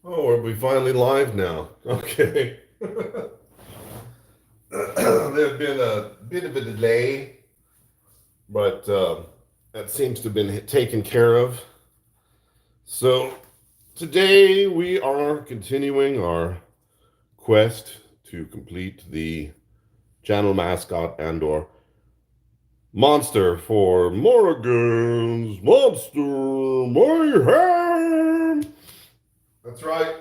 Oh, are we finally live now? Okay. There's been a bit of a delay, but that seems to have been taken care of. So today we are continuing our quest to complete the channel mascot and/or monster for Morrigans Monster Mayhem. That's right.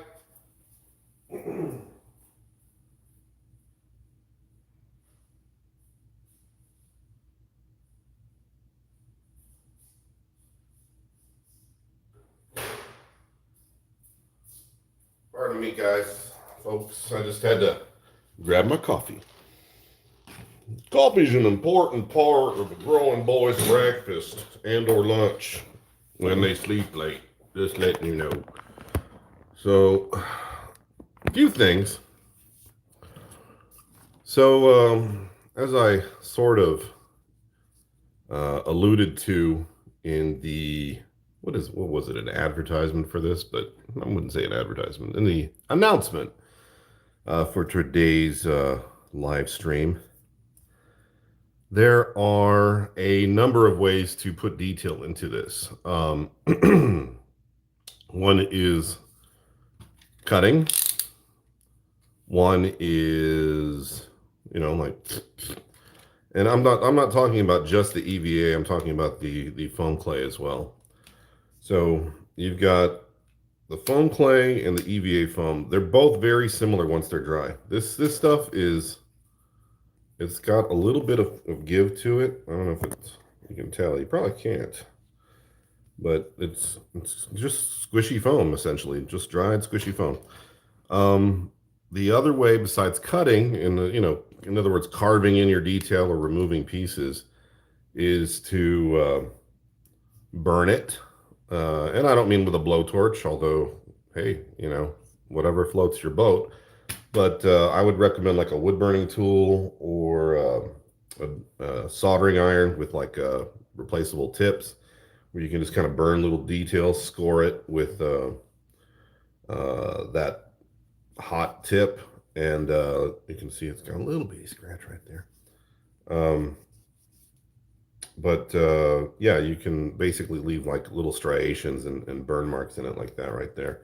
Pardon me, guys, folks. I just had to grab my coffee. Coffee's an important part of a growing boy's breakfast and or lunch when they sleep late. Just letting you know. So, a few things. So, as I sort of alluded to in the what was it, an advertisement for this? But I wouldn't say an advertisement. In the announcement for today's live stream, there are a number of ways to put detail into this. One is cutting. One is, like, and I'm not talking about just the EVA. I'm talking about the foam clay as well. So you've got the foam clay and the EVA foam. They're both very similar once they're dry. This stuff it's got a little bit of give to it. I don't know if you can tell. You probably can't. But it's just squishy foam, essentially. Just dried squishy foam. The other way, besides cutting, in other words, carving in your detail or removing pieces, is to burn it. And I don't mean with a blowtorch, although, hey, whatever floats your boat. But I would recommend like a wood burning tool or a soldering iron with like replaceable tips, where you can just kind of burn little details, score it with that hot tip, and you can see it's got a little bitty scratch right there. But yeah, you can basically leave like little striations and burn marks in it like that right there.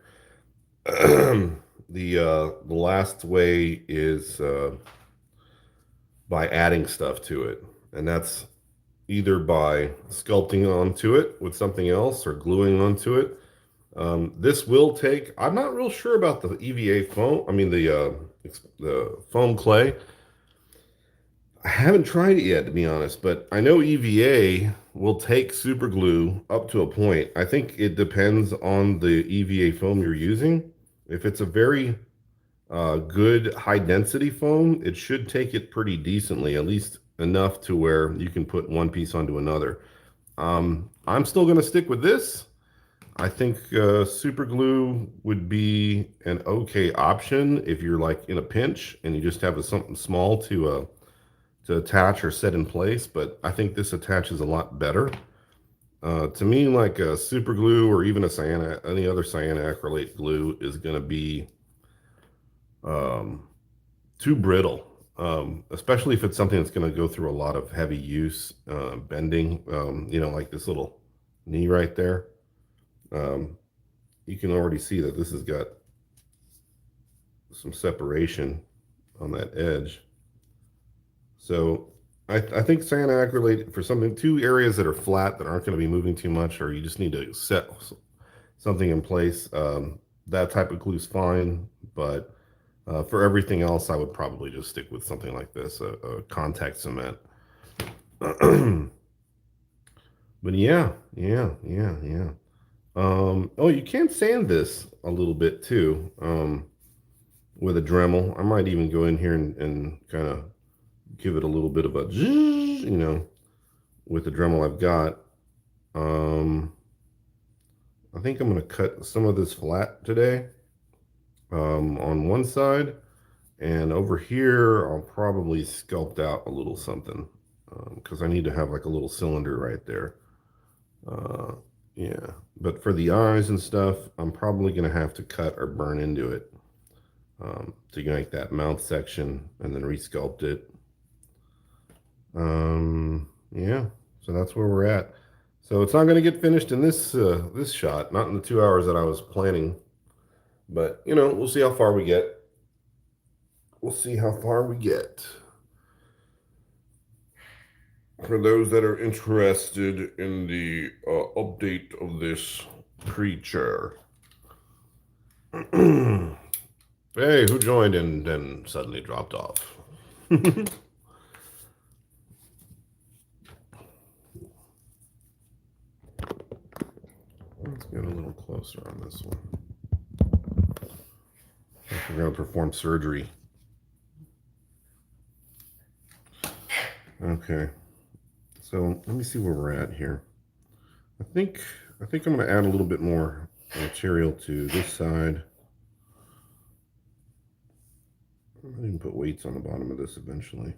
The last way is by adding stuff to it, and that's either by sculpting onto it with something else or gluing onto it. This will take. I'm not real sure about the EVA foam. I mean the foam clay. I haven't tried it yet, to be honest, but I know EVA will take super glue up to a point. I think it depends on the EVA foam you're using. If it's a very good high density foam, it should take it pretty decently, at least enough to where you can put one piece onto another. I'm still going to stick with this. I think super glue would be an okay option if you're like in a pinch and you just have something small to attach or set in place. But I think this attaches a lot better. To me, like a super glue or even any other cyanoacrylate glue is going to be um, too brittle, especially if it's something that's going to go through a lot of heavy use, bending. Like this little knee right there. Um, you can already see that this has got some separation on that edge. So I think cyanoacrylate for something, two areas that are flat that aren't going to be moving too much, or you just need to set something in place. That type of glue is fine, but for everything else, I would probably just stick with something like this, a contact cement. But yeah. Oh, you can sand this a little bit too, with a Dremel. I might even go in here and kind of give it a little bit of a, with the Dremel I've got. I think I'm going to cut some of this flat today, on one side, and over here I'll probably sculpt out a little something, because I need to have like a little cylinder right there. Yeah, but for the eyes and stuff, I'm probably going to have to cut or burn into it to make that mouth section and then resculpt it. Yeah, so that's where we're at. So it's not going to get finished in this shot, not in the 2 hours that I was planning. But you know, we'll see how far we get. We'll see how far we get. For those that are interested in the update of this creature. Hey, who joined and then suddenly dropped off? Let's get a little closer on this one. We're going to perform surgery. Okay. So let me see where we're at here. I think I'm going to add a little bit more material to this side. I'm going to put weights on the bottom of this eventually.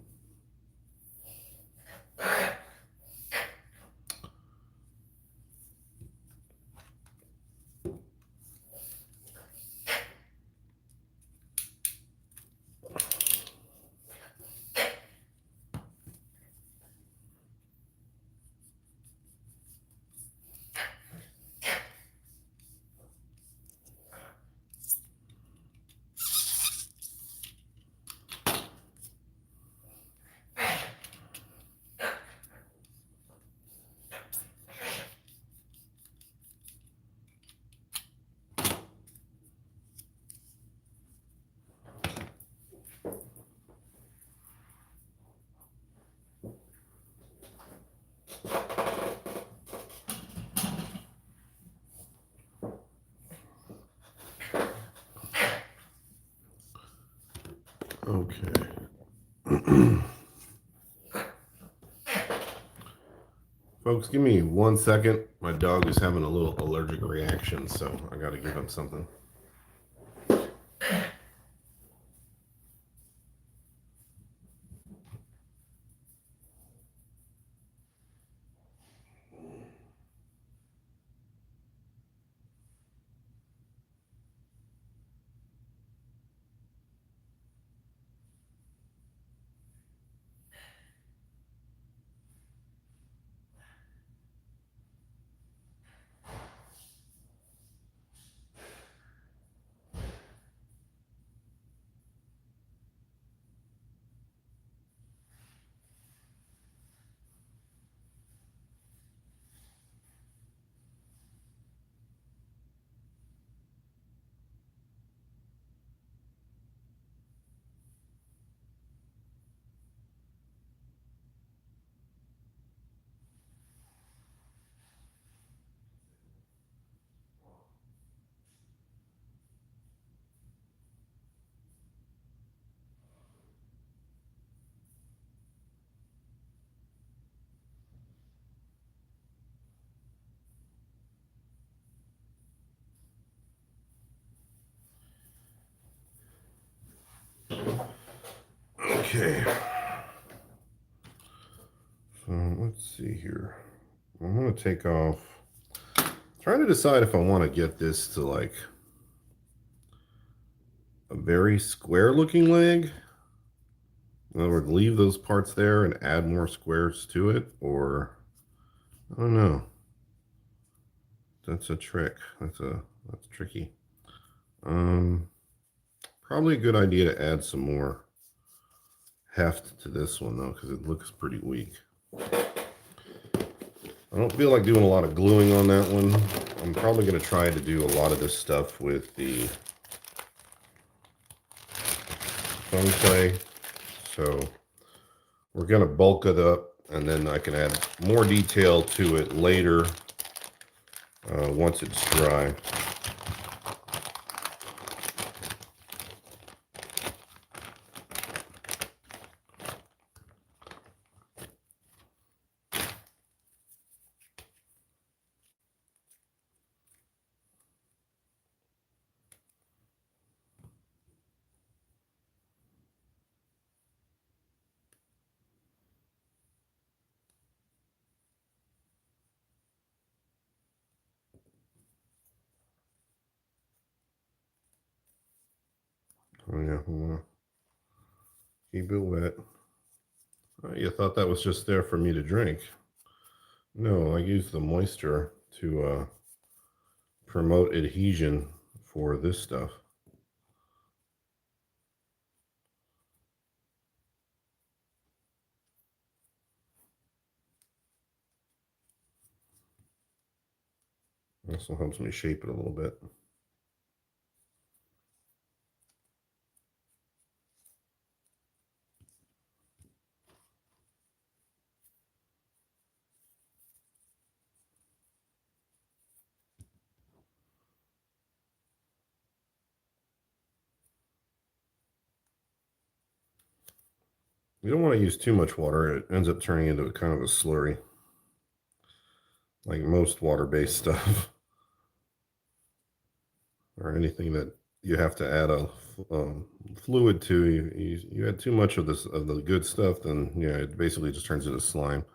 Okay. Folks, give me 1 second. My dog is having a little allergic reaction, so I got to give him something. Okay. So let's see here. I'm going to take off. Trying to decide if I want to get this to like a very square looking leg. In other words, leave those parts there and add more squares to it, or I don't know. That's a trick. That's tricky. Um, Probably a good idea to add some more heft to this one though, because it looks pretty weak. I don't feel like doing a lot of gluing on that one. I'm probably going to try to do a lot of this stuff with the foam clay. So we're going to bulk it up, and then I can add more detail to it later once it's dry. Oh yeah, we want to keep it wet. Oh, you thought that was just there for me to drink. No, I use the moisture to promote adhesion for this stuff. Also helps me shape it a little bit. You don't want to use too much water. It ends up turning into kind of a slurry, like most water-based stuff or anything that you have to add a fluid to. You add too much of this of the good stuff, then yeah, it basically just turns into slime.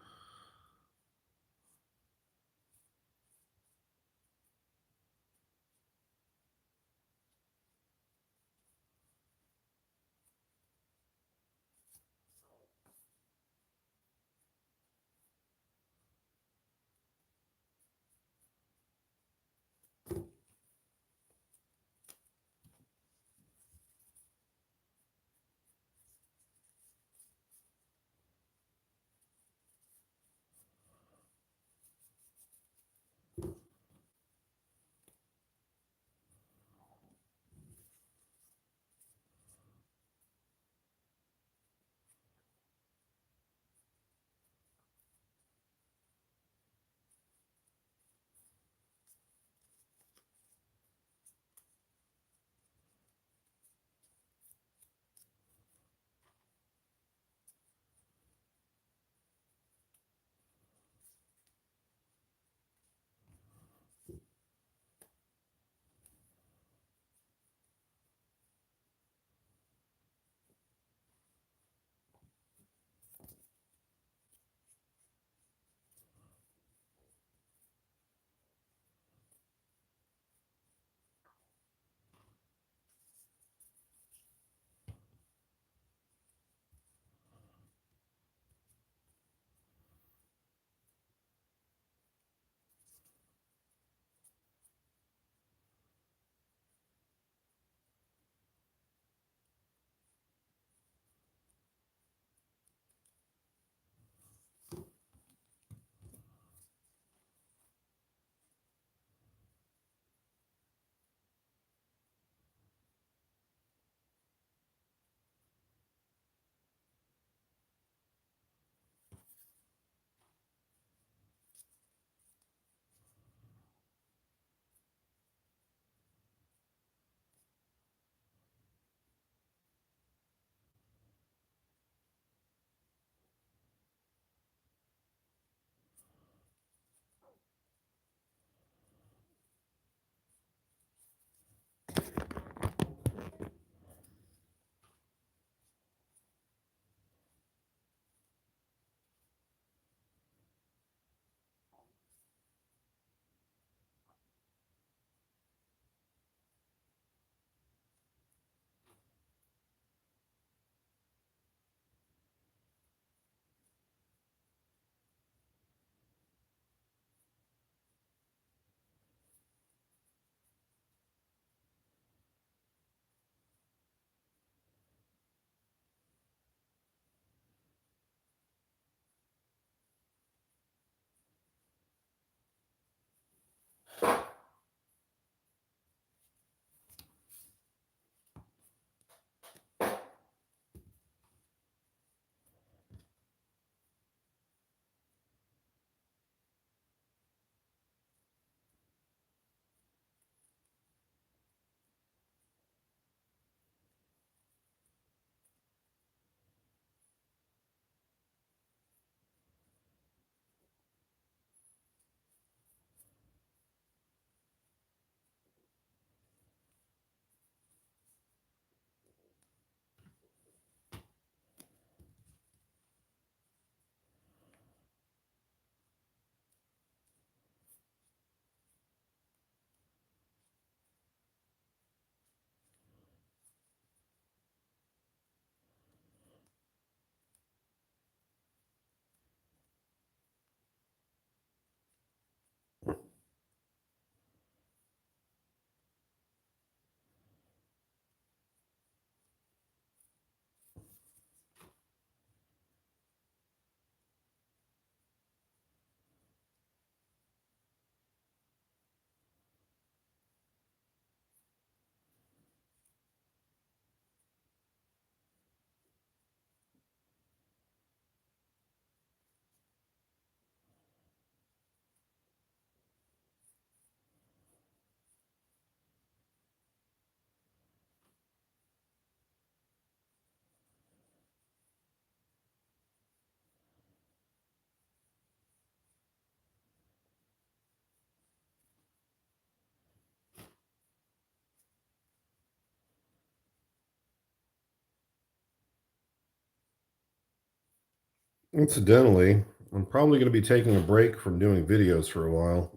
Incidentally, I'm probably going to be taking a break from doing videos for a while.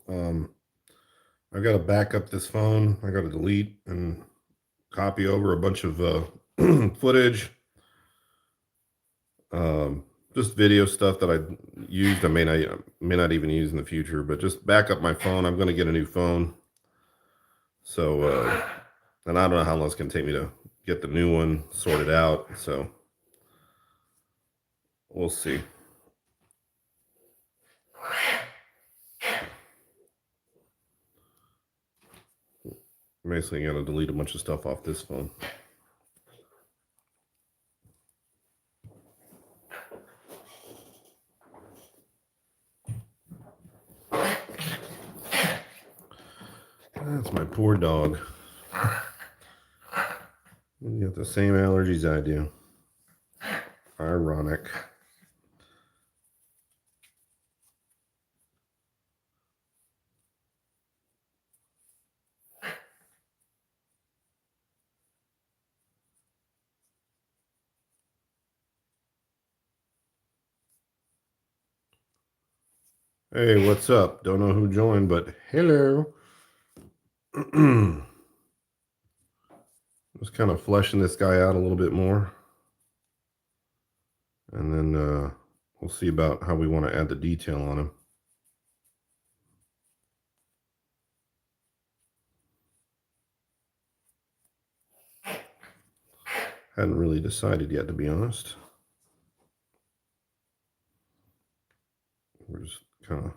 I got to back up this phone. I got to delete and copy over a bunch of footage, um, just video stuff that I used. I may not even use in the future, but just back up my phone. I'm going to get a new phone. So, and I don't know how long it's going to take me to get the new one sorted out. So we'll see. Basically, got to delete a bunch of stuff off this phone. That's my poor dog. You got the same allergies I do. Ironic. Hey, what's up? Don't know who joined, but hello. Just kind of fleshing this guy out a little bit more. And then we'll see about how we want to add the detail on him. Hadn't really decided yet, to be honest. We're just kind of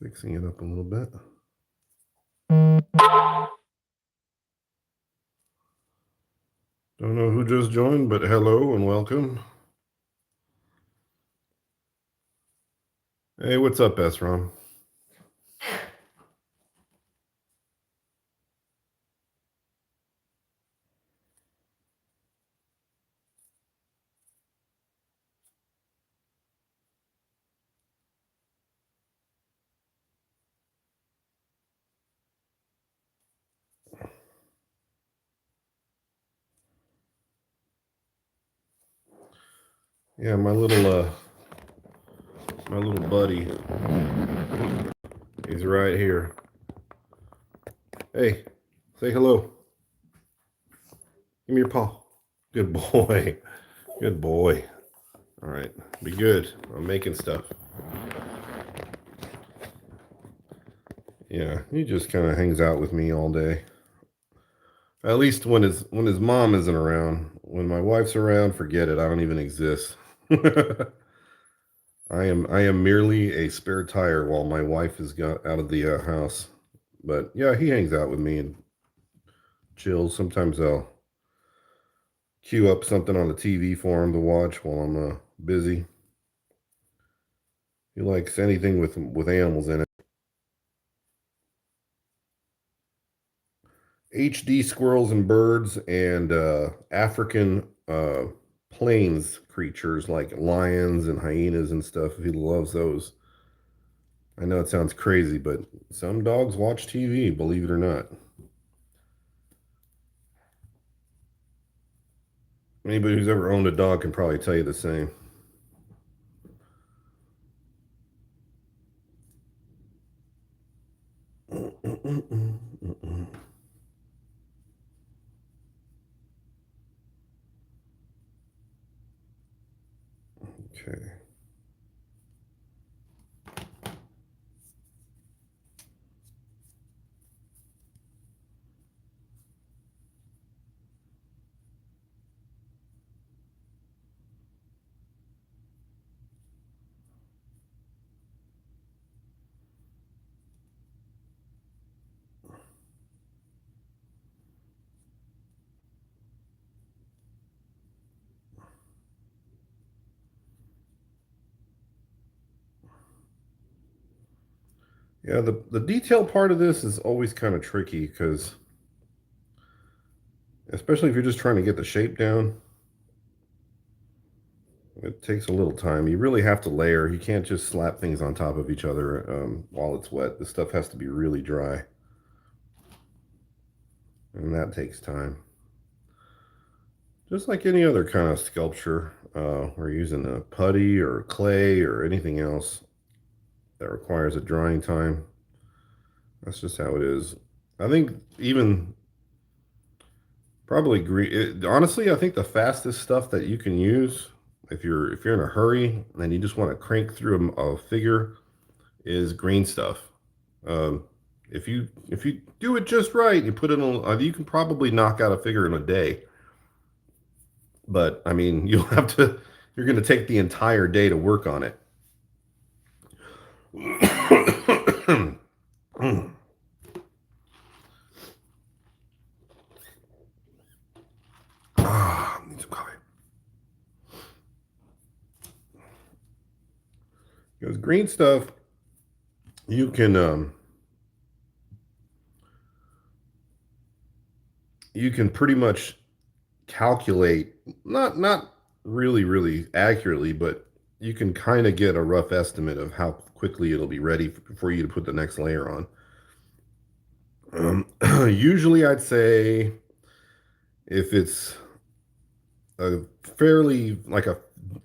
fixing it up a little bit. Don't know who just joined, but hello and welcome. Hey, what's up, Esron? Yeah, my little buddy, he's right here. Hey, say hello. Give me your paw. Good boy. Good boy. All right, be good. I'm making stuff. Yeah, he just kind of hangs out with me all day. At least when his mom isn't around. When my wife's around, forget it. I don't even exist. I am merely a spare tire while my wife is got out of the house. But yeah, he hangs out with me and chills. Sometimes I'll queue up something on the TV for him to watch while I'm busy. He likes anything with animals in it. HD squirrels and birds and African plains creatures like lions and hyenas and stuff. He loves those. I know it sounds crazy, but some dogs watch TV, believe it or not. Anybody who's ever owned a dog can probably tell you the same. Okay. Yeah, the detail part of this is always kind of tricky because, especially if you're just trying to get the shape down, it takes a little time. You really have to layer. You can't just slap things on top of each other while it's wet. This stuff has to be really dry. and that takes time. Just like any other kind of sculpture, we're using a putty or clay or anything else that requires a drying time. That's just how it is. I think even probably green. Honestly, I think the fastest stuff that you can use if you're in a hurry and you just want to crank through a figure is green stuff. Um, if you do it just right, you put it on. You can probably knock out a figure in a day. But I mean, you'll have to. You're going to take the entire day to work on it. Need some coffee. Because green stuff, you can pretty much calculate, not really accurately, but you can kind of get a rough estimate of how quickly it'll be ready for you to put the next layer on. Usually, I'd say if it's a fairly like a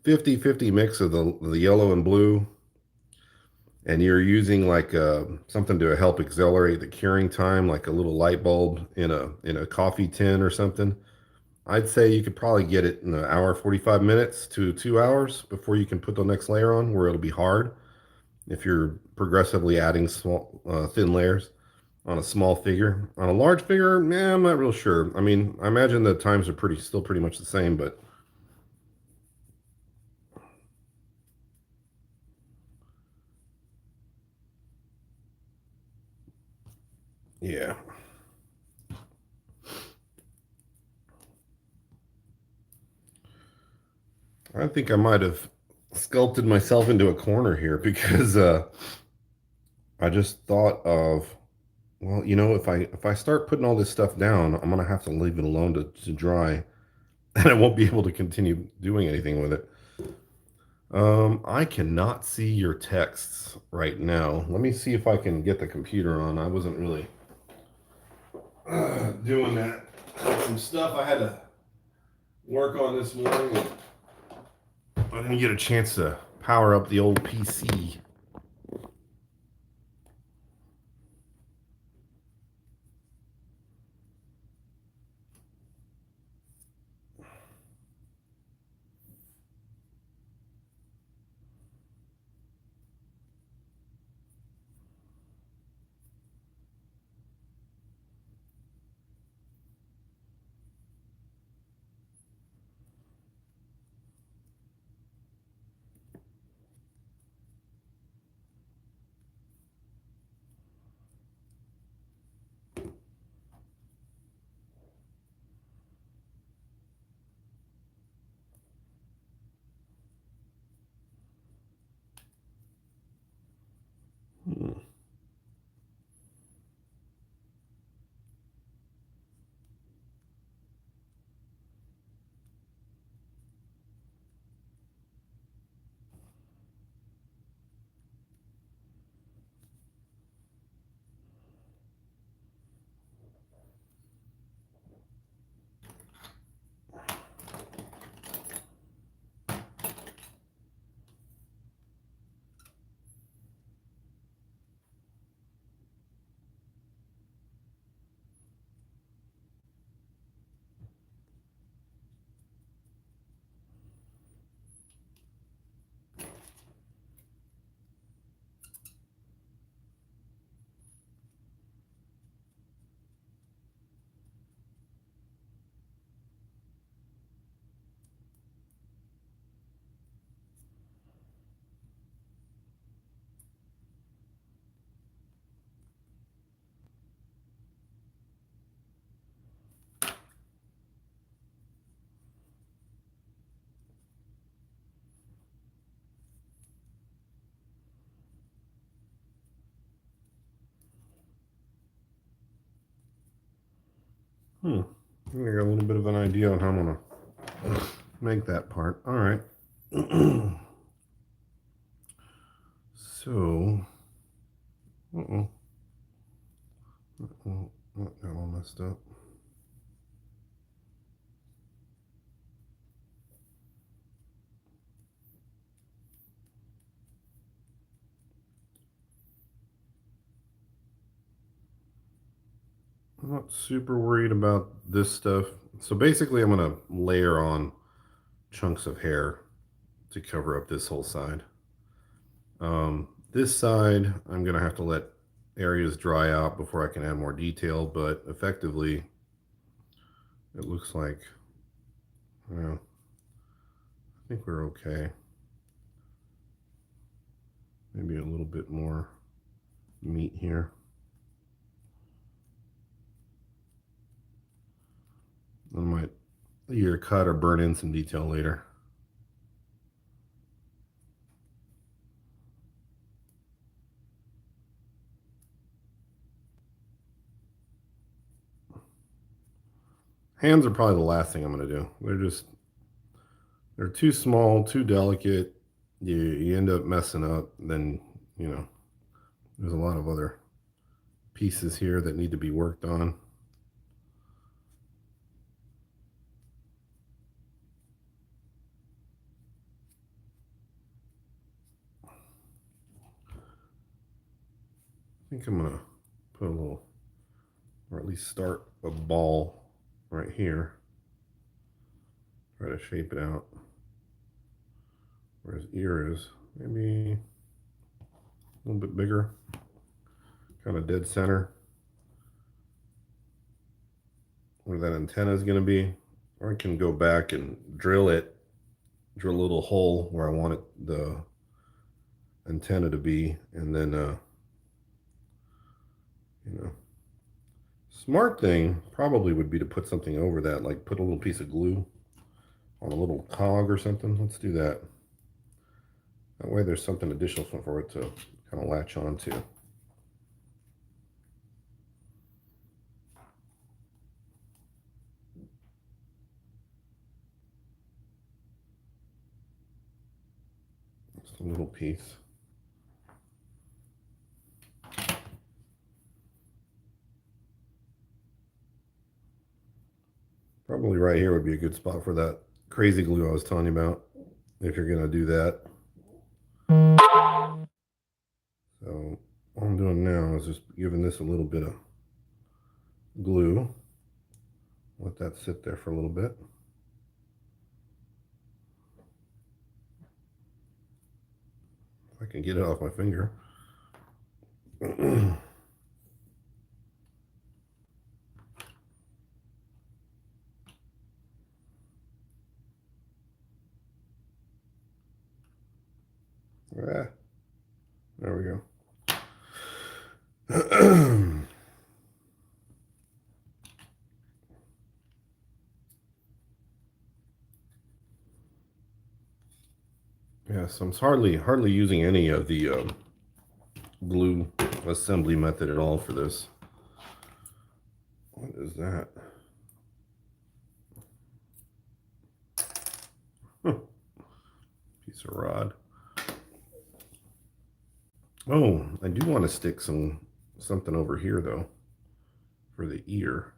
50-50 mix of the yellow and blue, and you're using like something to help accelerate the curing time, like a little light bulb in a coffee tin or something. I'd say you could probably get it in an hour, 45 minutes to 2 hours before you can put the next layer on, where it'll be hard if you're progressively adding small, thin layers on a small figure. On a large figure, I'm not real sure. I mean, I imagine the times are still pretty much the same, but yeah. I think I might have sculpted myself into a corner here because I just thought of, well, if I start putting all this stuff down, I'm gonna have to leave it alone to dry, and I won't be able to continue doing anything with it. I cannot see your texts right now. Let me see if I can get the computer on. I wasn't really doing that. Some stuff I had to work on this morning. I didn't get a chance to power up the old PC. Hmm. Hmm. I think I got a little bit of an idea on how I'm gonna make that part. All right. So, uh-oh, got all messed up. I'm not super worried about this stuff. So basically I'm going to layer on chunks of hair to cover up this whole side. This side, I'm going to have to let areas dry out before I can add more detail, but effectively, it looks like, well, I think we're okay. Maybe a little bit more meat here. I might either cut or burn in some detail later. Hands are probably the last thing I'm going to do. They're too small, too delicate. You end up messing up. Then, you know, there's a lot of other pieces here that need to be worked on. I think I'm going to put a little, or at least start a ball right here. Try to shape it out where his ear is. Maybe a little bit bigger, kind of dead center where that antenna is going to be. Or I can go back and drill a little hole where I want the antenna to be, and then you know, smart thing probably would be to put something over that, like put a little piece of glue on a little cog or something. Let's do that. That way there's something additional for it to kind of latch on to. Just a little piece. Probably right here would be a good spot for that crazy glue I was telling you about, if you're going to do that. So all I'm doing now is just giving this a little bit of glue. Let that sit there for a little bit. If I can get it off my finger. Ah, there we go. Yeah, so I'm hardly using any of the glue assembly method at all for this. What is that? Piece of rod. Oh, I do want to stick something over here though for the ear.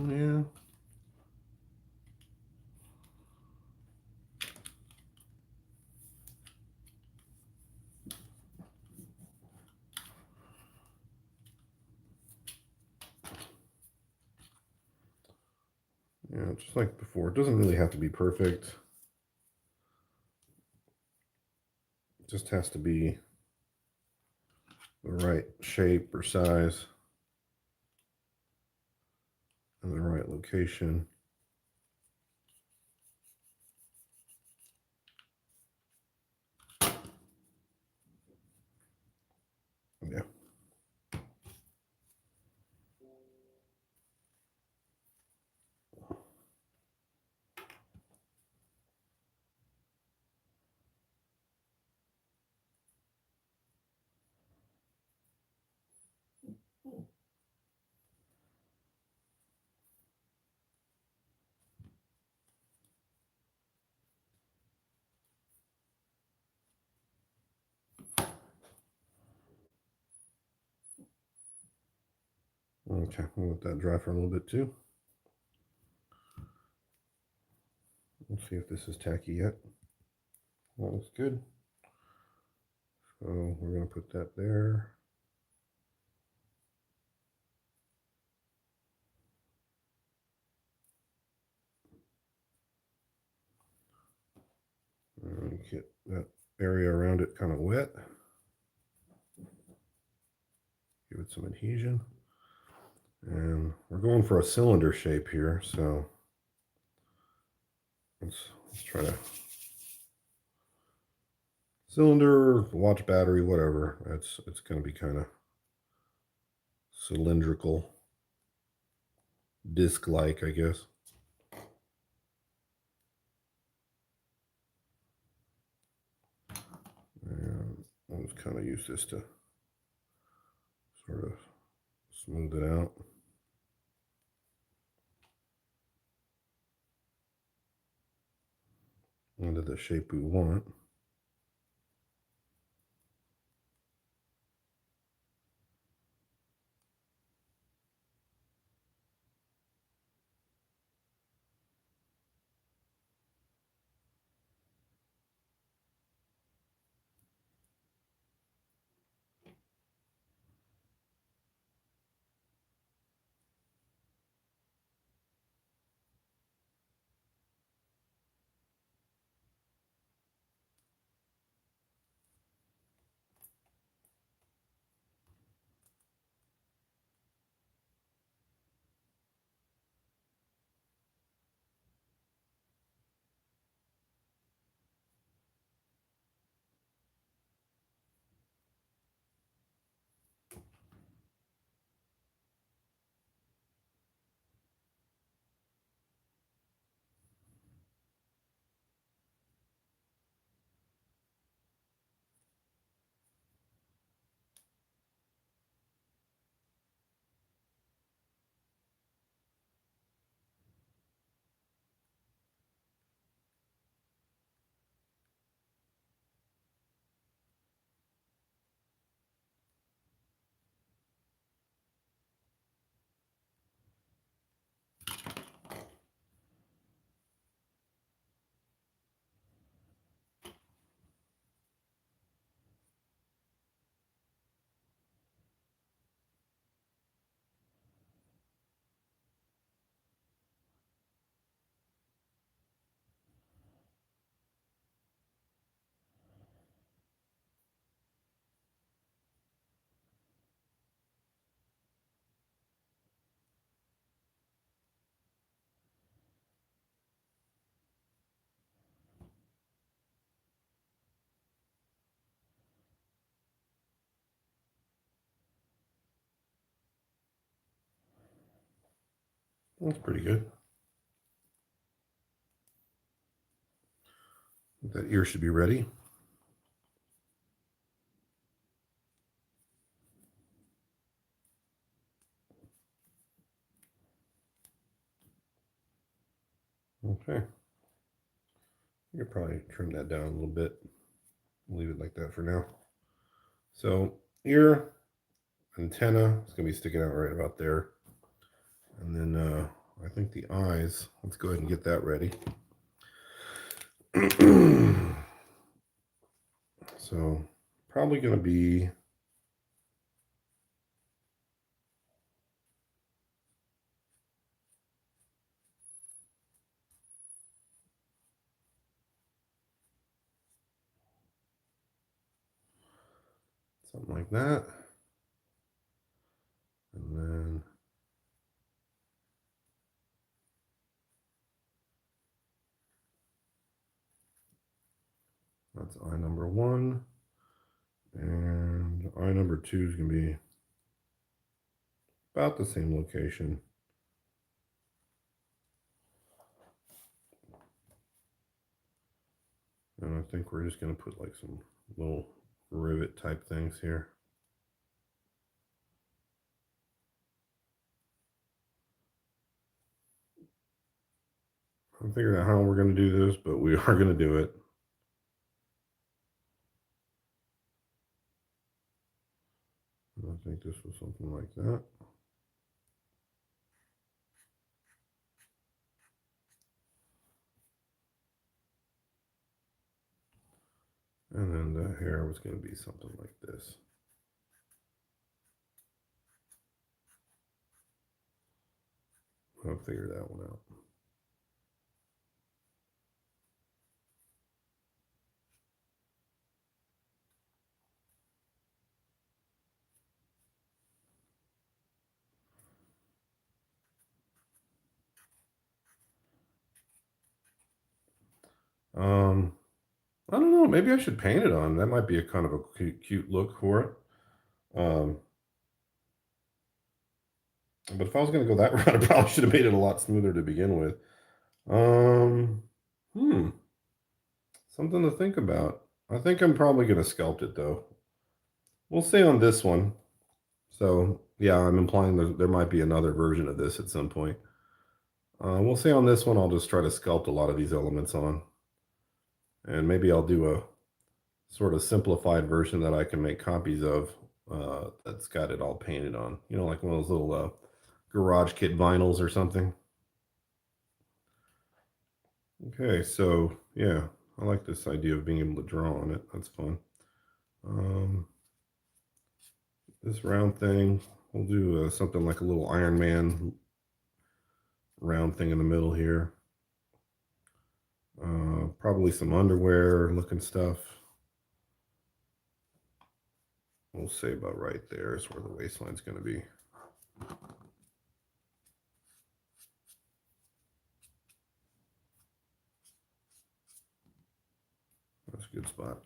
Yeah. Yeah, just like before. It doesn't really have to be perfect. It just has to be the right shape or size and the right location. Yeah. Okay, we'll let that dry for a little bit too. Let's see if this is tacky yet. That looks good. So we're going to put that there. And get that area around it kind of wet. Give it some adhesion. And we're going for a cylinder shape here, so let's try to cylinder, watch battery, whatever. It's going to be kind of cylindrical, disc-like, I guess. And I'll just kind of use this to sort of smooth it out. Into the shape we want. That's pretty good. That ear should be ready. Okay. You could probably trim that down a little bit. Leave it like that for now. So ear, antenna is going to be sticking out right about there. And then I think the eyes, let's go ahead and get that ready. So probably going to be something like that. And then that's eye number 1. And eye number 2 is going to be about the same location. And I think we're just going to put like some little rivet type things here. I'm figuring out how we're going to do this, but we are going to do it. I think this was something like that. And then the hair was going to be something like this. I'll figure that one out. I don't know. Maybe I should paint it on. That might be a kind of a cute look for it. But if I was going to go that route, I probably should have made it a lot smoother to begin with. Hmm. Something to think about. I think I'm probably going to sculpt it though. We'll see on this one. So yeah, I'm implying there might be another version of this at some point. We'll see on this one. I'll just try to sculpt a lot of these elements on. And maybe I'll do a sort of simplified version that I can make copies of that's got it all painted on. You know, like one of those little garage kit vinyls or something. Okay, so yeah, I like this idea of being able to draw on it. That's fun. This round thing, we'll do something like a little Iron Man round thing in the middle here. Probably some underwear looking stuff. We'll say about right there is where the waistline's going to be. That's a good spot.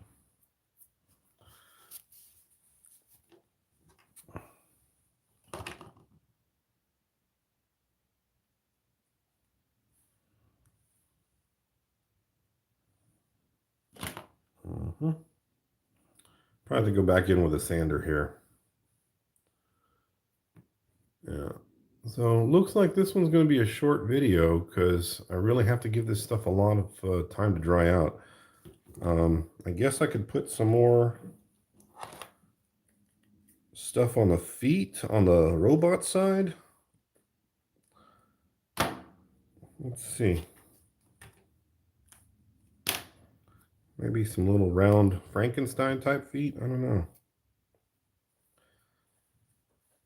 Probably have to go back in with a sander here. Yeah. So looks like this one's going to be a short video because I really have to give this stuff a lot of time to dry out. I guess I could put some more stuff on the feet on the robot side. Let's see. Maybe some little round Frankenstein type feet. I don't know.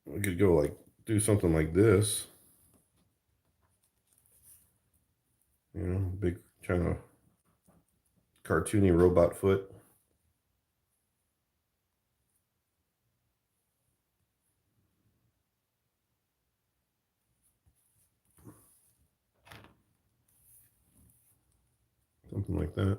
We could go like do something like this. You know, big kind of cartoony robot foot. Something like that.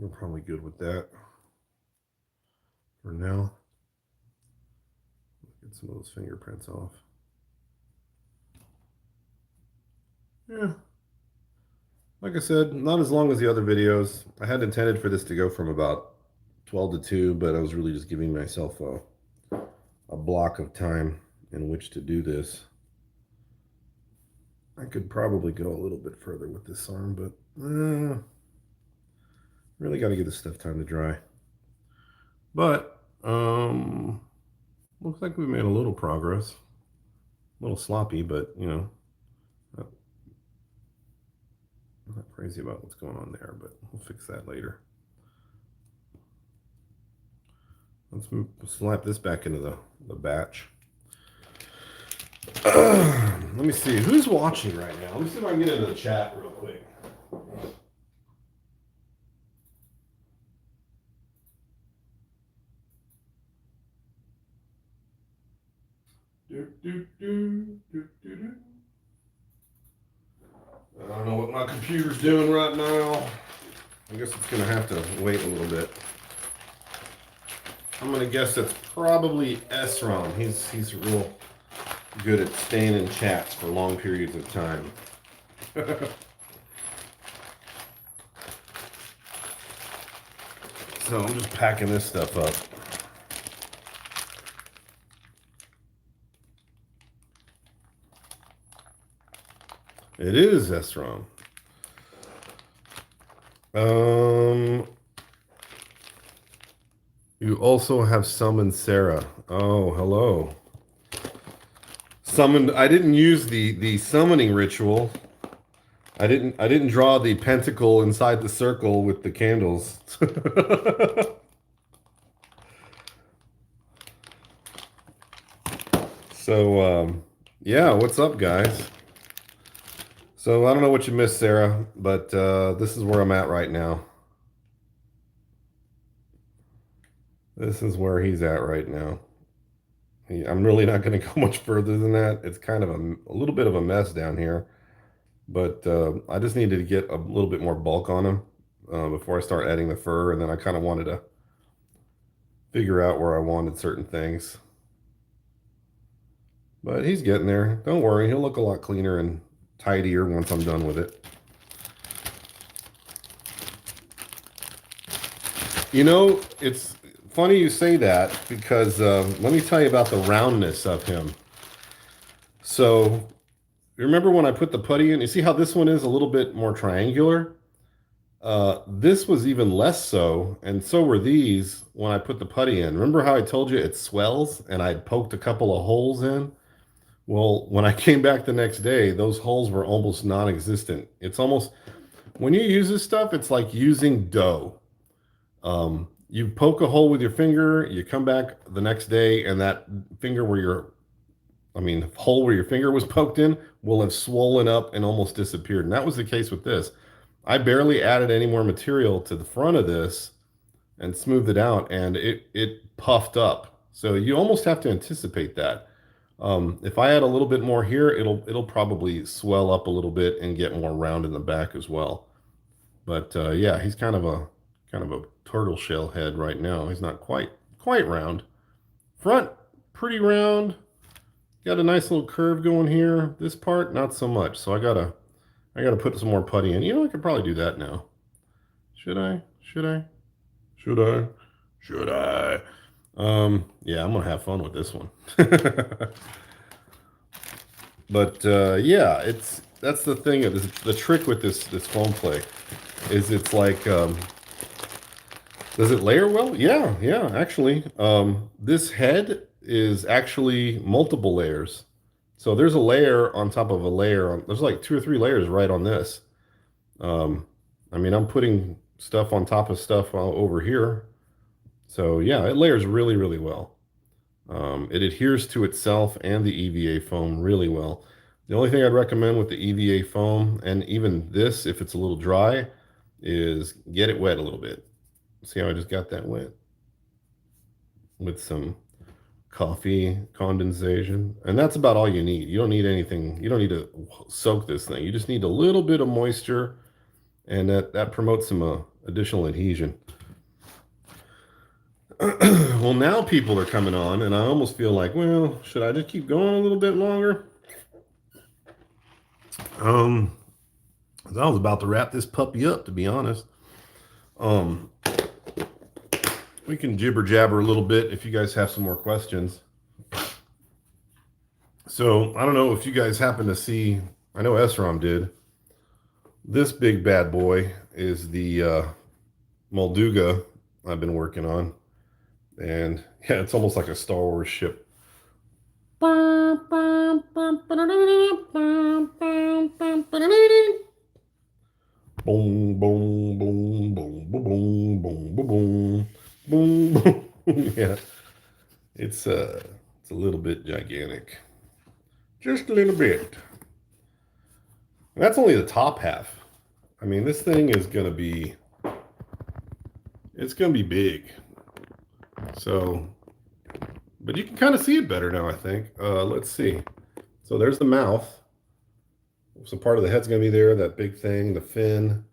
We're probably good with that for now. Get some of those fingerprints off. Yeah. Like I said, not as long as the other videos. I had intended for this to go from about 12 to 2, but I was really just giving myself a block of time in which to do this. I could probably go a little bit further with this arm, but really got to give this stuff time to dry. But looks like we made a little progress. A little sloppy, but you know, not, not crazy about what's going on there, but we'll fix that later. Let's slap this back into the batch. Let me see. Who's watching right now? Let me see if I can get into the chat real quick. I don't know what my computer's doing right now. I guess it's going to have to wait a little bit. I'm gonna guess it's probably SROM. He's real good at staying in chats for long periods of time. So I'm just packing this stuff up. It is SROM. You also have summoned Sarah. Oh, hello. Summoned. I didn't use the summoning ritual. I didn't draw the pentacle inside the circle with the candles. So yeah, what's up, guys? So I don't know what you missed, Sarah, but this is where I'm at right now. This is where he's at right now. I'm really not going to go much further than that. It's kind of a little bit of a mess down here, but I just needed to get a little bit more bulk on him before I start adding the fur, and then I kind of wanted to figure out where I wanted certain things. But he's getting there. Don't worry, he'll look a lot cleaner and tidier once I'm done with it. You know, it's funny you say that because let me tell you about the roundness of him. So, remember when I put the putty in? You see how this one is a little bit more triangular? This was even less so, and so were these when I put the putty in. Remember how I told you it swells and I poked a couple of holes in? Well, when I came back the next day, those holes were almost non-existent. It's almost, when you use this stuff, it's like using dough. You poke a hole with your finger, you come back the next day, and that finger where hole where your finger was poked in will have swollen up and almost disappeared. And that was the case with this. I barely added any more material to the front of this and smoothed it out, and it puffed up. So you almost have to anticipate that. If I add a little bit more here, it'll probably swell up a little bit and get more round in the back as well. But yeah, he's kind of a turtle shell head right now. He's not quite round. Front pretty round. Got a nice little curve going here. This part not so much. So I gotta put some more putty in. You know, I could probably do that now. Should I? Should I? Should I? Should I? Yeah, I'm gonna have fun with this one. But yeah, that's the thing. The trick with this foam flake is it's like, does it layer well? Yeah, actually. This head is actually multiple layers. So there's a layer on top of a layer. There's like 2 or 3 layers right on this. I'm putting stuff on top of stuff over here. So yeah, it layers really, really well. It adheres to itself and the EVA foam really well. The only thing I'd recommend with the EVA foam, and even this, if it's a little dry, is get it wet a little bit. See how I just got that wet? With some coffee condensation. And that's about all you need. You don't need anything. You don't need to soak this thing. You just need a little bit of moisture, and that promotes some additional adhesion. Well, now people are coming on, and I almost feel like, well, should I just keep going a little bit longer? I was about to wrap this puppy up, to be honest. We can jibber jabber a little bit if you guys have some more questions. So I don't know if you guys happen to see, I know SROM did. This big bad boy is the Molduga I've been working on. And yeah, it's almost like a Star Wars ship. Boom, boom, boom, boom, boom, boom, boom, boom, boom, boom. Yeah, it's a little bit gigantic, just a little bit. And that's only the top half. I mean, this thing is gonna be, it's gonna be big. So, but you can kind of see it better now, I think. Let's see. So there's the mouth. So part of the head's going to be there, that big thing, the fin.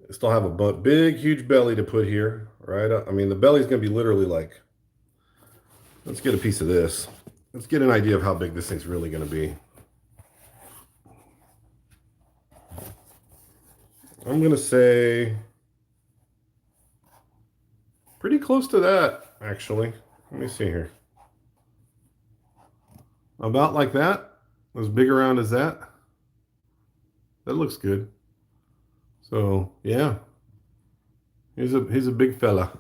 I still have a big, huge belly to put here, right? I mean, the belly's going to be literally like Let's get a piece of this. Let's get an idea of how big this thing's really going to be. I'm going to say pretty close to that, actually. Let me see here. About like that. As big around as that. That looks good. So, yeah. He's a big fella.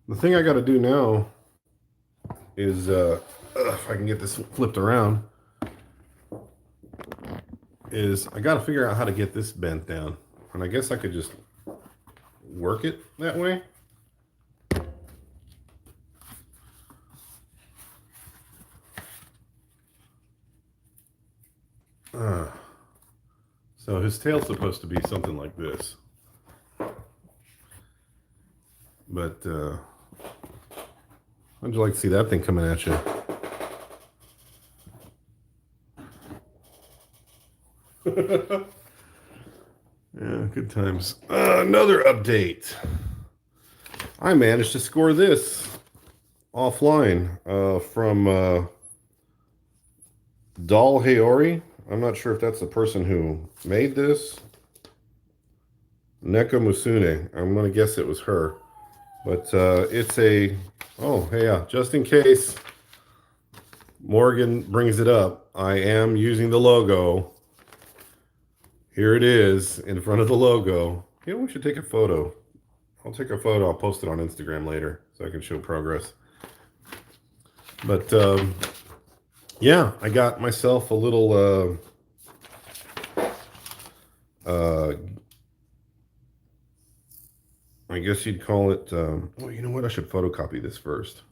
The thing I got to do now is, if I can get this flipped around, is I got to figure out how to get this bent down. And I guess I could just work it that way. So his tail's supposed to be something like this. But how'd you like to see that thing coming at you? Yeah, good times. Another update. I managed to score this offline from Doll Haori. I'm not sure if that's the person who made this. Neko Musune. I'm going to guess it was her. But it's a... Oh, hey, yeah. Just in case Morrigan brings it up, I am using the logo. Here it is in front of the logo. You know, we should take a photo. I'll take a photo. I'll post it on Instagram later so I can show progress. But yeah, I got myself a little I guess you'd call it well, you know what? I should photocopy this first.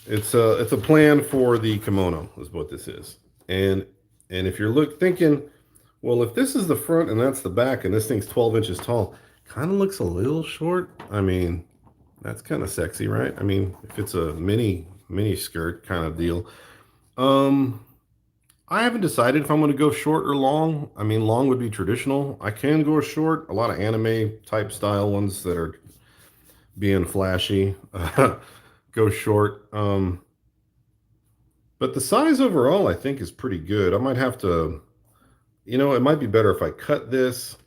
It's a plan for the kimono is what this is. And if you're thinking, well, if this is the front and that's the back and this thing's 12 inches tall, kind of looks a little short. I mean, that's kind of sexy, right? I mean, if it's a mini skirt kind of deal. I haven't decided if I'm going to go short or long. I mean, long would be traditional. I can go short. A lot of anime type style ones that are being flashy go short. But the size overall, I think, is pretty good. I might have to, you know, it might be better if I cut this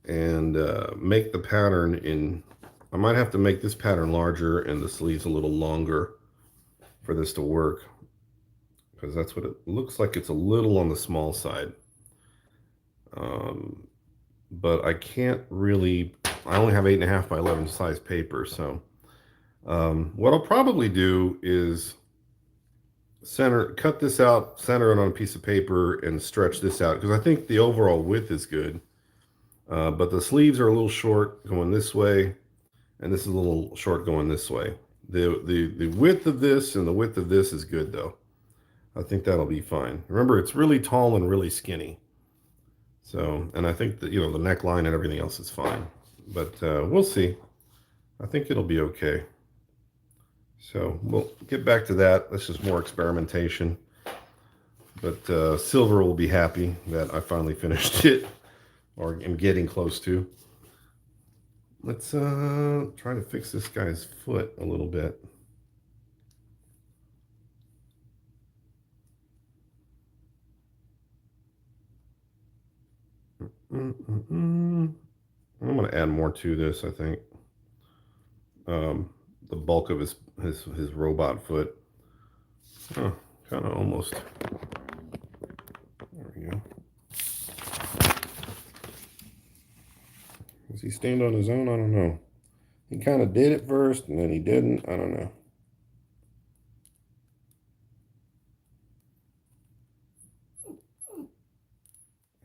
and make the pattern in, I might have to make this pattern larger and the sleeves a little longer for this to work. Because that's what it looks like. It's a little on the small side. But I can't really, I only have 8.5 by 11 size paper. So what I'll probably do is cut this out, center it on a piece of paper and stretch this out. Because I think the overall width is good. But the sleeves are a little short going this way. And this is a little short going this way. The width of this and the width of this is good though. I think that'll be fine. Remember, it's really tall and really skinny. So, and I think that, you know, the neckline and everything else is fine. But we'll see. I think it'll be okay. So we'll get back to that. This is more experimentation. But Silver will be happy that I finally finished it. Or am getting close to. Let's try to fix this guy's foot a little bit. I'm going to add more to this, I think. The bulk of his robot foot. Oh, kind of almost. There we go. Does he stand on his own? I don't know. He kind of did it first, and then he didn't. I don't know.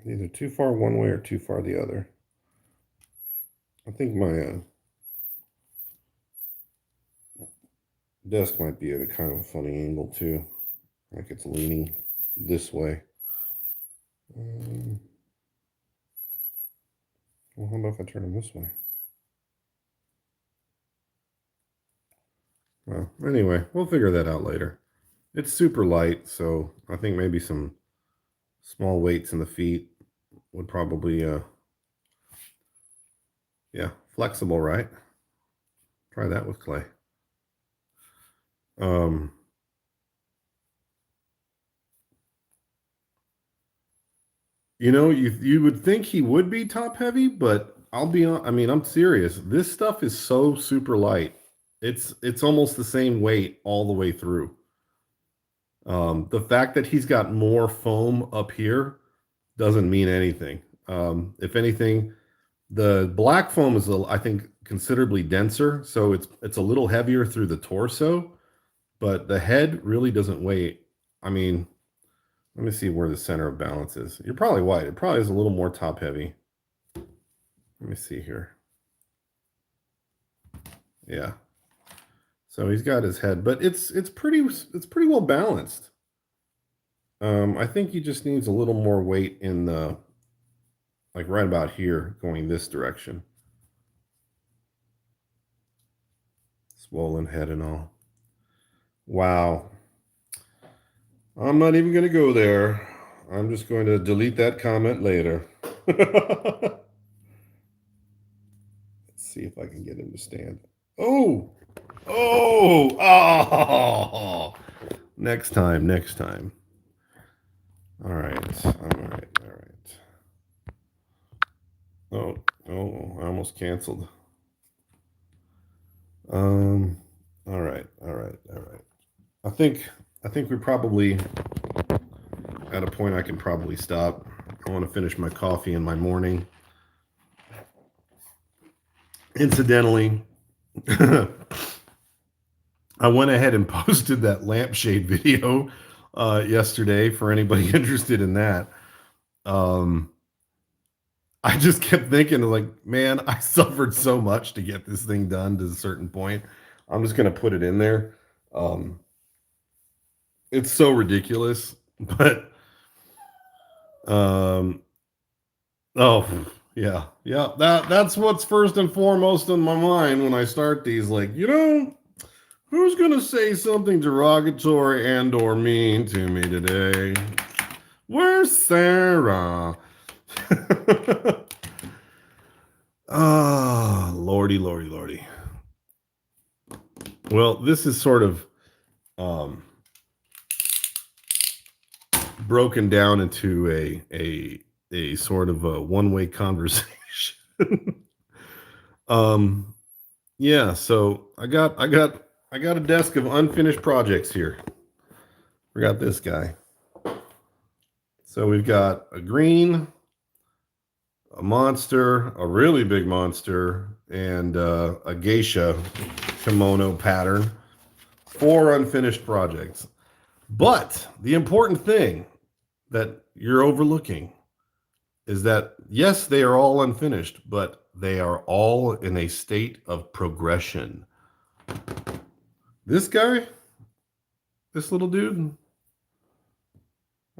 Either too far one way or too far the other. I think my desk might be at a kind of a funny angle too. Like it's leaning this way. Well, how about if I turn him this way? Well, anyway, we'll figure that out later. It's super light, so I think maybe some small weights in the feet would probably, yeah, flexible, right? Try that with clay. Um, you would think he would be top heavy, but I'll be on. I mean, I'm serious. This stuff is so super light. It's almost the same weight all the way through. The fact that he's got more foam up here doesn't mean anything. If anything, the black foam is, I think, considerably denser, so it's a little heavier through the torso, but the head really doesn't weigh. I mean, let me see where the center of balance is. You're probably right. It probably is a little more top heavy. Let me see here. Yeah. So he's got his head, but it's pretty well balanced. I think he just needs a little more weight in the, like right about here, going this direction. Swollen head and all. Wow. I'm not even going to go there. I'm just going to delete that comment later. Let's see if I can get him to stand. Oh, oh. Next time. All right. Oh, I almost canceled. All right. I think we're probably at a point I can probably stop. I want to finish my coffee in my morning. Incidentally, I went ahead and posted that lampshade video yesterday for anybody interested in that. I just kept thinking, like, man, I suffered so much to get this thing done to a certain point. I'm just going to put it in there. It's so ridiculous, but oh yeah, that's what's first and foremost in my mind when I start these. Like, who's going to say something derogatory and or mean to me today? Where's Sarah? Ah, lordy. Well, this is sort of broken down into a sort of a one-way conversation. Yeah, so I got a desk of unfinished projects here. We got this guy. So we've got a green, a monster, a really big monster, and a geisha kimono pattern. 4 unfinished projects. But the important thing that you're overlooking is that, yes, they are all unfinished, but they are all in a state of progression. This guy, this little dude,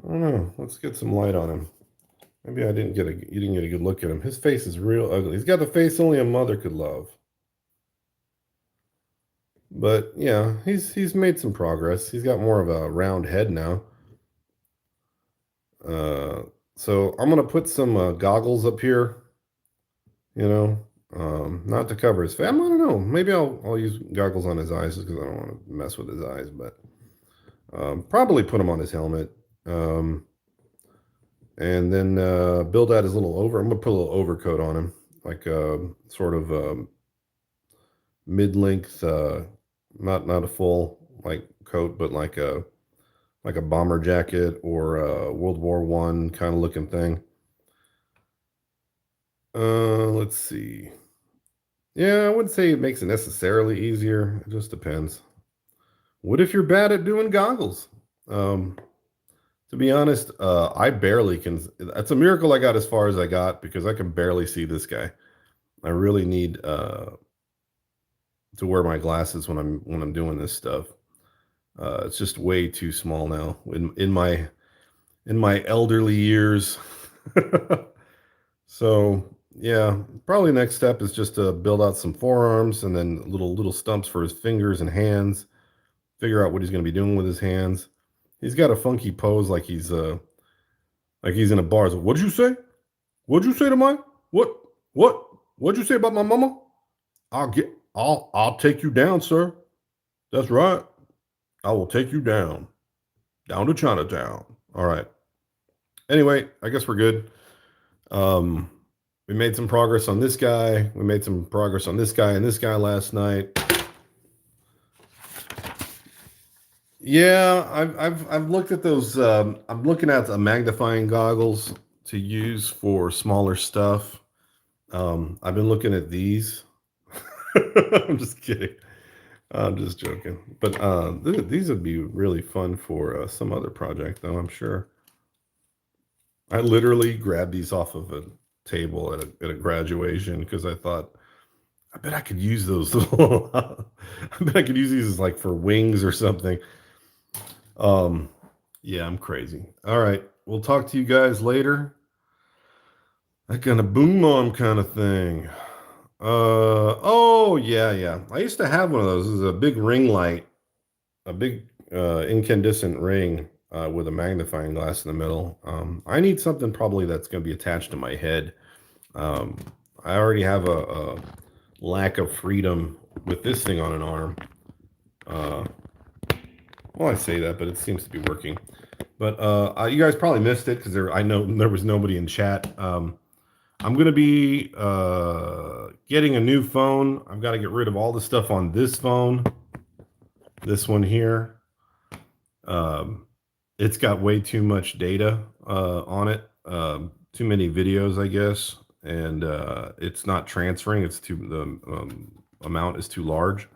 I don't know. Let's get some light on him. Maybe you didn't get a good look at him. His face is real ugly. He's got the face only a mother could love. But yeah, he's made some progress. He's got more of a round head now. So I'm gonna put some goggles up here. Not to cover his face. I don't know. Maybe I'll use goggles on his eyes because I don't want to mess with his eyes. But probably put him on his helmet. And then build out his little I'm gonna put a little overcoat on him, like sort of mid-length, not a full like coat, but like a bomber jacket or a World War I kind of looking thing. Let's see. Yeah, I wouldn't say it makes it necessarily easier. It just depends. What if you're bad at doing goggles? To be honest, I barely can. It's a miracle I got as far as I got because I can barely see this guy. I really need to wear my glasses when I'm doing this stuff. It's just way too small now in my elderly years. So yeah, probably next step is just to build out some forearms and then little stumps for his fingers and hands. Figure out what he's going to be doing with his hands. He's got a funky pose like he's in a bar. So, what'd you say? What'd you say to mine? What'd you say about my mama? I'll take you down, sir. That's right. I will take you down to Chinatown. All right. Anyway, I guess we're good. Um, we made some progress on this guy. We made some progress on this guy and this guy last night. Yeah, I've looked at those. I'm looking at the magnifying goggles to use for smaller stuff. I've been looking at these. I'm just kidding. I'm just joking. But these would be really fun for some other project, though, I'm sure. I literally grabbed these off of a table at a graduation because I thought, I bet I could use those. I bet I could use these as like for wings or something. Um, yeah, I'm crazy. All right. We'll talk to you guys later. That kind of boom on kind of thing. Oh yeah, yeah. I used to have one of those. It was a big ring light, a big incandescent ring with a magnifying glass in the middle. I need something probably that's going to be attached to my head. Um, I already have a lack of freedom with this thing on an arm. Well, I say that, but it seems to be working. But you guys probably missed it because I know there was nobody in chat. I'm going to be getting a new phone. I've got to get rid of all the stuff on this phone. This one here. It's got way too much data on it. Too many videos, I guess. And it's not transferring. The amount is too large.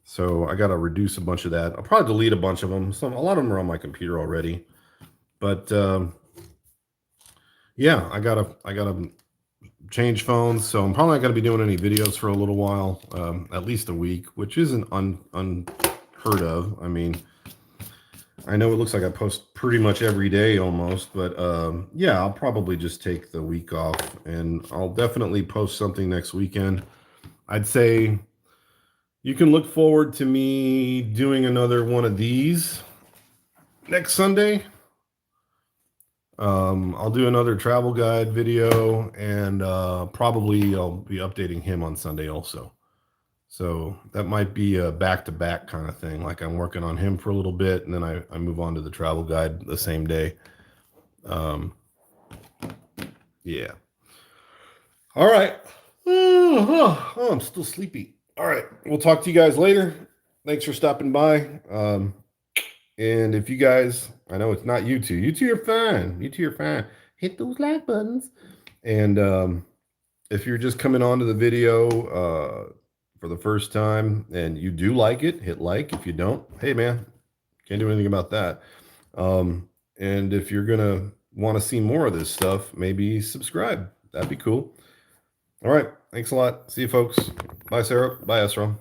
So I got to reduce a bunch of that. I'll probably delete a bunch of them. A lot of them are on my computer already. But yeah, I gotta change phones. So I'm probably not gonna be doing any videos for a little while, at least a week, which isn't unheard of. I mean, I know it looks like I post pretty much every day almost, but yeah, I'll probably just take the week off, and I'll definitely post something next weekend. I'd say you can look forward to me doing another one of these next Sunday. I'll do another travel guide video, and probably I'll be updating him on Sunday also. So that might be a back-to-back kind of thing. Like I'm working on him for a little bit, and then I move on to the travel guide the same day. Yeah. All right. Oh, I'm still sleepy. All right. We'll talk to you guys later. Thanks for stopping by. And if you guys, I know it's not you two. You two are fine. You two are fine. Hit those like buttons. And if you're just coming onto the video for the first time and you do like it, hit like. If you don't, hey man, can't do anything about that. And if you're gonna want to see more of this stuff, maybe subscribe. That'd be cool. All right. Thanks a lot. See you folks. Bye, Sarah. Bye, Esra.